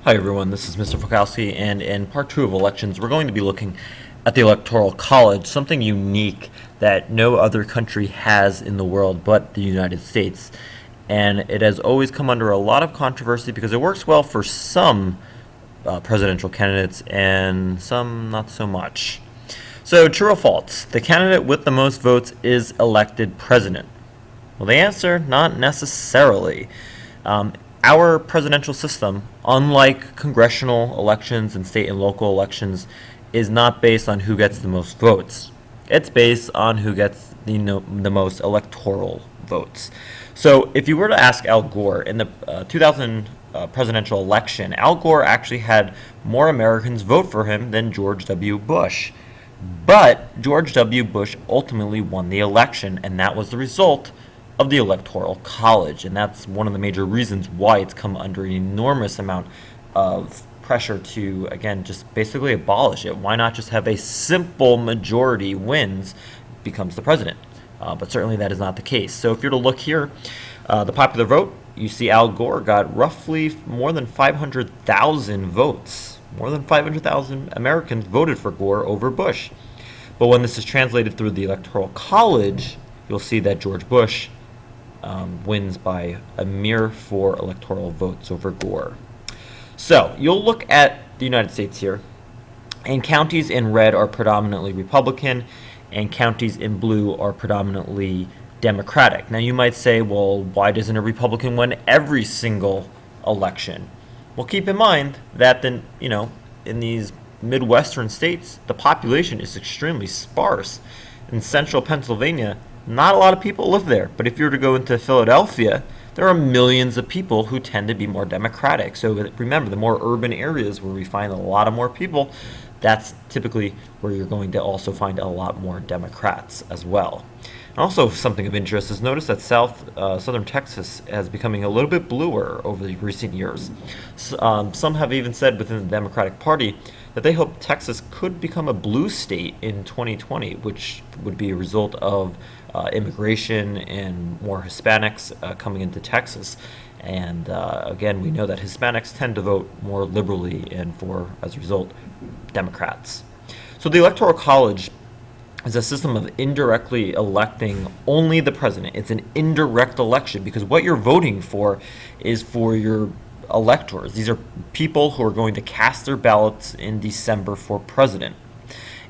Hi everyone, this is Mr. Fokowski, and in part two of elections, we're going to be looking at the Electoral College, something unique that no other country has in the world but the United States. And it has always come under a lot of controversy because it works well for some presidential candidates and some not so much. So, true or false, the candidate with the most votes is elected president? Well, the answer, not necessarily. Um, our presidential system, unlike congressional elections and state and local elections, is not based on who gets the most votes. It's based on who gets the most electoral votes. So, if you were to ask Al Gore in the 2000 presidential election, Al Gore actually had more Americans vote for him than George W. Bush. But George W. Bush ultimately won the election, and that was the result of the Electoral College. And that's one of the major reasons why it's come under an enormous amount of pressure to, again, just basically abolish it. Why not just have a simple majority wins, becomes the president? But certainly that is not the case. So if you're to look here, the popular vote, you see Al Gore got roughly more than 500,000 votes. More than 500,000 Americans voted for Gore over Bush. But when this is translated through the Electoral College, you'll see that George Bush wins by a mere 4 electoral votes over Gore. So you'll look at the United States here, and counties in red are predominantly Republican, and counties in blue are predominantly Democratic. Now you might say, well, why doesn't a Republican win every single election? Well, keep in mind that in these Midwestern states, the population is extremely sparse. In central Pennsylvania, not a lot of people live there. But if you were to go into Philadelphia, there are millions of people who tend to be more Democratic. So remember, the more urban areas where we find a lot of more people, that's typically where you're going to also find a lot more Democrats as well. And also, something of interest is notice that southern Texas is becoming a little bit bluer over the recent years. Some have even said within the Democratic Party that they hope Texas could become a blue state in 2020, which would be a result of immigration and more Hispanics coming into Texas. And again, we know that Hispanics tend to vote more liberally and for, as a result, Democrats. So the Electoral College is a system of indirectly electing only the president. It's an indirect election because what you're voting for is for your electors. These are people who are going to cast their ballots in December for president.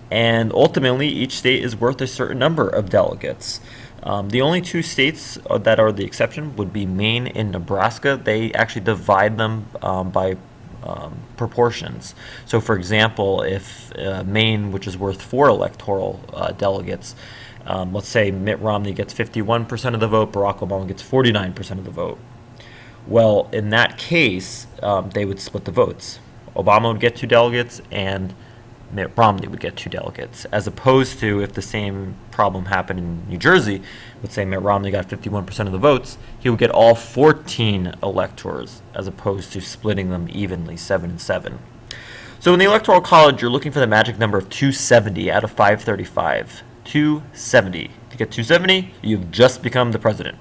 And ultimately, each state is worth a certain number of delegates. The only 2 states that are the exception would be Maine and Nebraska. They actually divide them by proportions. So, for example, if Maine, which is worth 4 electoral delegates, let's say Mitt Romney gets 51% of the vote, Barack Obama gets 49% of the vote. Well, in that case, they would split the votes. Obama would get 2 delegates, and Mitt Romney would get 2 delegates, as opposed to if the same problem happened in New Jersey, let's say Mitt Romney got 51% of the votes, he would get all 14 electors, as opposed to splitting them evenly, 7 and 7. So in the Electoral College, you're looking for the magic number of 270 out of 535. 270. If you get 270, you've just become the president.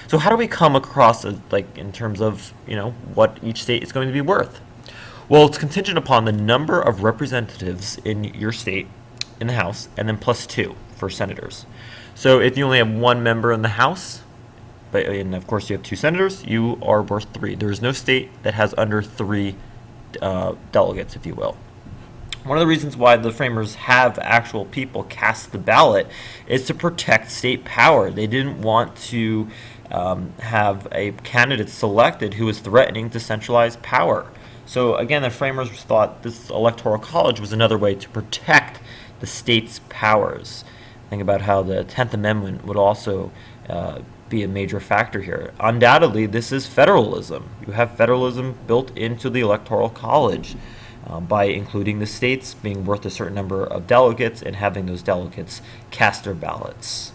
So how do we come across, in terms of, what each state is going to be worth? Well, it's contingent upon the number of representatives in your state in the House, and then plus 2 for senators. So if you only have 1 member in the House, and of course you have 2 senators, you are worth 3. There is no state that has under 3 delegates, if you will. One of the reasons why the framers have actual people cast the ballot is to protect state power. They didn't want to have a candidate selected who was threatening to centralize power. So again, the framers thought this Electoral College was another way to protect the state's powers. Think about how the 10th Amendment would also be a major factor here. Undoubtedly, this is federalism. You have federalism built into the Electoral College by including the states being worth a certain number of delegates and having those delegates cast their ballots.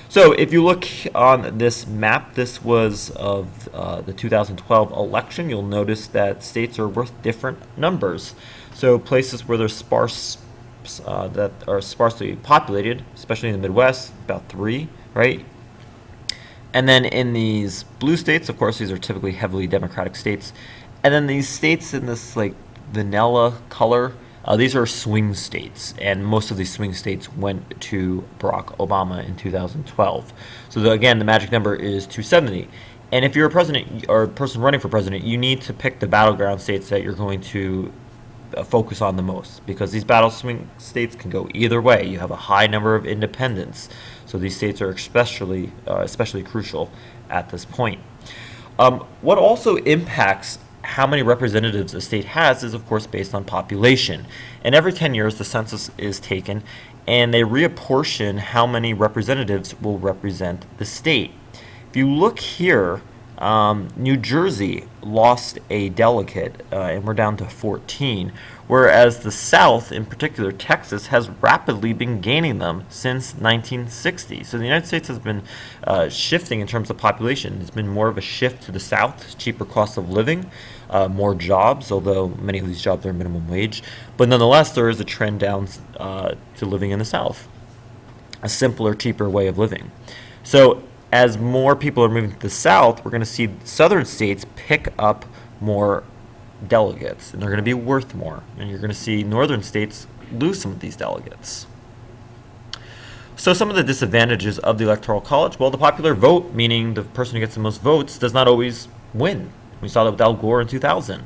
So if you look on this map, this was of the 2012 election. You'll notice that states are worth different numbers. So places where there's that are sparsely populated, especially in the Midwest, about 3, right? And then in these blue states, of course, these are typically heavily Democratic states, And then these states in this like vanilla color, these are swing states, and most of these swing states went to Barack Obama in 2012. So again, the magic number is 270. And if you're a president or a person running for president, you need to pick the battleground states that you're going to focus on the most, because these battle swing states can go either way. You have a high number of independents, so these states are especially crucial at this point. What also impacts how many representatives a state has is, of course, based on population. And every 10 years, the census is taken, and they reapportion how many representatives will represent the state. If you look here, New Jersey lost a delegate, and we're down to 14, whereas the South, in particular Texas, has rapidly been gaining them since 1960. So the United States has been shifting in terms of population. It's been more of a shift to the South, cheaper cost of living, more jobs, although many of these jobs are minimum wage. But nonetheless, there is a trend down to living in the South, a simpler, cheaper way of living. So as more people are moving to the South, we're going to see southern states pick up more delegates, and they're going to be worth more. And you're going to see northern states lose some of these delegates. So some of the disadvantages of the Electoral College, well, the popular vote, meaning the person who gets the most votes, does not always win. We saw that with Al Gore in 2000.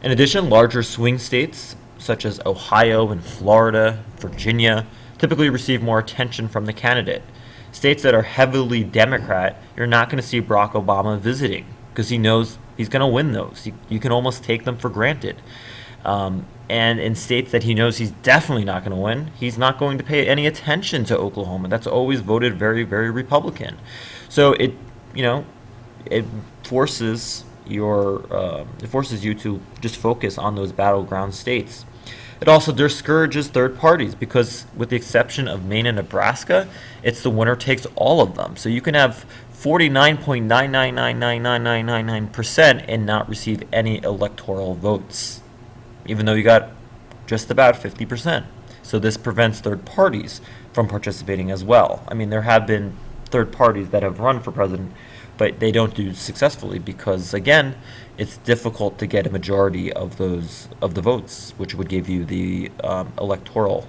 In addition, larger swing states, such as Ohio and Florida, Virginia, typically receive more attention from the candidate. States that are heavily Democrat, you're not going to see Barack Obama visiting, because he knows he's going to win those. You can almost take them for granted. And in states that he knows he's definitely not going to win, he's not going to pay any attention to Oklahoma. That's always voted very, very Republican. So it forces you to just focus on those battleground states. It also discourages third parties, because with the exception of Maine and Nebraska, it's the winner takes all of them. So you can have 49.9999999% and not receive any electoral votes, even though you got just about 50%. So this prevents third parties from participating as well. I mean, there have been third parties that have run for president, but they don't do successfully because, again, it's difficult to get a majority of the votes, which would give you the electoral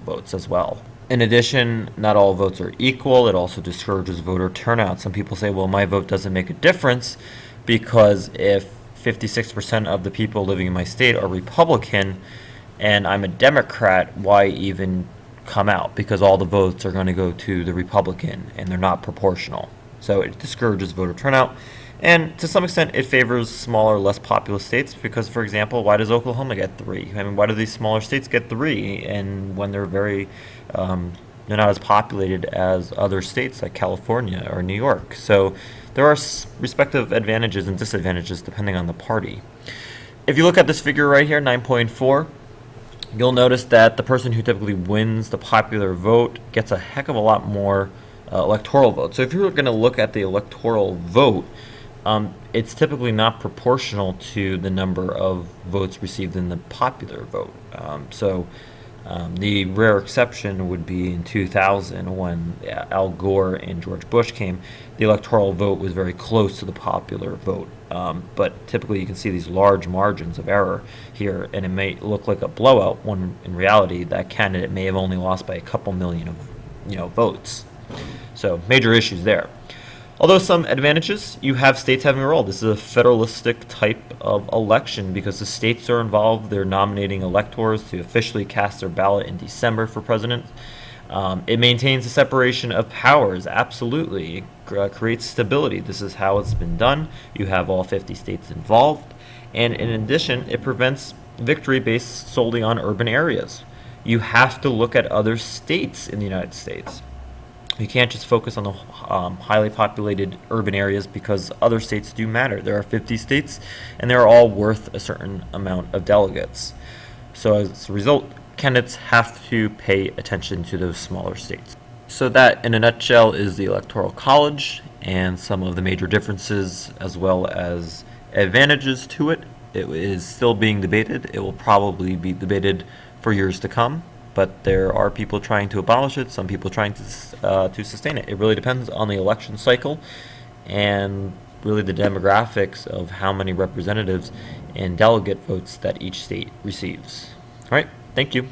votes as well. In addition, not all votes are equal. It also discourages voter turnout. Some people say, well, my vote doesn't make a difference, because if 56% of the people living in my state are Republican and I'm a Democrat, why even come out? Because all the votes are going to go to the Republican and they're not proportional. So it discourages voter turnout. And to some extent, it favors smaller, less populous states because, for example, why does Oklahoma get 3? I mean, why do these smaller states get 3? And when they're they're not as populated as other states like California or New York. So there are respective advantages and disadvantages depending on the party. If you look at this figure right here, 9.4, you'll notice that the person who typically wins the popular vote gets a heck of a lot more electoral votes. So if you're going to look at the electoral vote, it's typically not proportional to the number of votes received in the popular vote. The rare exception would be in 2000 when Al Gore and George Bush came. The electoral vote was very close to the popular vote. But typically you can see these large margins of error here, and it may look like a blowout when in reality that candidate may have only lost by a couple million of votes. So major issues there. Although some advantages, you have states having a role. This is a federalistic type of election because the states are involved. They're nominating electors to officially cast their ballot in December for president. It maintains a separation of powers, absolutely. It creates stability. This is how it's been done. You have all 50 states involved. And in addition, it prevents victory based solely on urban areas. You have to look at other states in the United States. You can't just focus on the highly populated urban areas because other states do matter. There are 50 states, and they're all worth a certain amount of delegates. So as a result, candidates have to pay attention to those smaller states. So that, in a nutshell, is the Electoral College and some of the major differences as well as advantages to it. It is still being debated. It will probably be debated for years to come. But there are people trying to abolish it, some people trying to sustain it. It really depends on the election cycle and really the demographics of how many representatives and delegate votes that each state receives. All right, thank you.